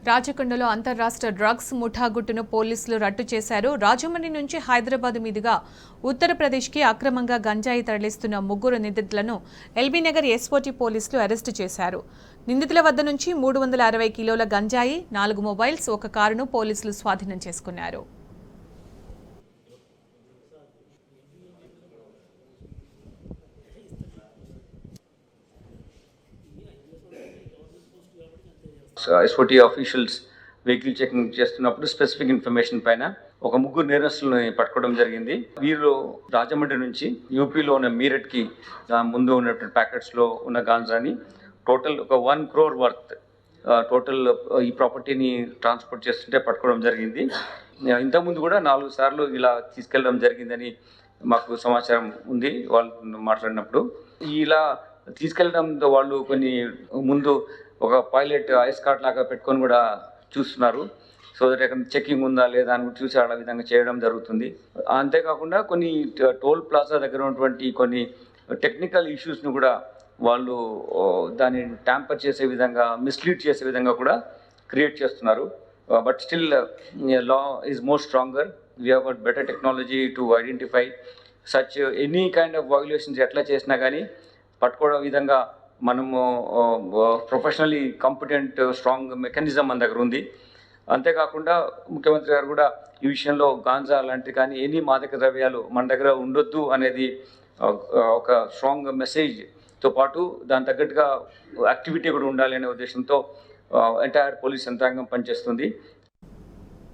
రాచకొండలో అంతర్రాష్ట్ర డ్రగ్స్ ముఠా గుట్టును పోలీసులు రట్టు చేశారు. రాజమండ్రి నుంచి హైదరాబాద్ మీదుగా ఉత్తరప్రదేశ్కి అక్రమంగా గంజాయి తరలిస్తున్న ముగ్గురు నిందితులను ఎల్బీనగర్ ఎస్ఓటీ పోలీసులు అరెస్టు చేశారు. నిందితుల వద్ద నుంచి 360 కిలోల గంజాయి, 4 మొబైల్స్, ఒక కారును పోలీసులు స్వాధీనం చేసుకున్నారు. ఎస్ఓటీ ఆఫీషియల్స్ వెహికల్ చెకింగ్ చేస్తున్నప్పుడు స్పెసిఫిక్ ఇన్ఫర్మేషన్ పైన ఒక ముగ్గురు నేరస్తులను పట్టుకోవడం జరిగింది. వీరు రాజమండ్రి నుంచి యూపీలో ఉన్న మీరట్కి ముందు ఉన్నటువంటి ప్యాకెట్స్లో ఉన్న గాంజాని టోటల్ ఒక 1 crore వర్త్ టోటల్ ఈ ప్రాపర్టీని ట్రాన్స్పోర్ట్ చేస్తుంటే పట్టుకోవడం జరిగింది. ఇంతకుముందు కూడా 4 సార్లు ఇలా తీసుకెళ్ళడం జరిగిందని మాకు సమాచారం ఉంది. వాళ్ళు మాట్లాడినప్పుడు ఇలా తీసుకెళ్ళడంతో వాళ్ళు కొన్ని ముందు ఒక పైలట్ ఐస్ కార్డ్ లాగా పెట్టుకొని కూడా చూస్తున్నారు. సో దట్ ఎక్కడ చెకింగ్ ఉందా లేదా అని చూసి ఆ విధంగా చేయడం జరుగుతుంది. అంతేకాకుండా కొన్ని టోల్ ప్లాజా దగ్గర ఉన్నటువంటి కొన్ని టెక్నికల్ ఇష్యూస్ను కూడా వాళ్ళు దాన్ని ట్యాంపర్ చేసే విధంగా, మిస్లీడ్ చేసే విధంగా కూడా క్రియేట్ చేస్తున్నారు. But still law is more stronger. We have got better technology to identify such any kind of violations. ఎట్లా చేసినా కానీ పట్టుకోవడం విధంగా మనము ప్రొఫెషనల్లీ కాంపిటెంట్ స్ట్రాంగ్ మెకానిజం మన దగ్గర ఉంది. అంతేకాకుండా ముఖ్యమంత్రి గారు కూడా ఈ విషయంలో గాంజా లాంటి కానీ ఎనీ మాదక ద్రవ్యాలు మన దగ్గర ఉండొద్దు అనేది ఒక స్ట్రాంగ్ మెసేజ్తో పాటు దాని తగ్గట్టుగా యాక్టివిటీ కూడా ఉండాలి అనే ఉద్దేశంతో ఎంటైర్ పోలీస్ యంత్రాంగం పనిచేస్తుంది.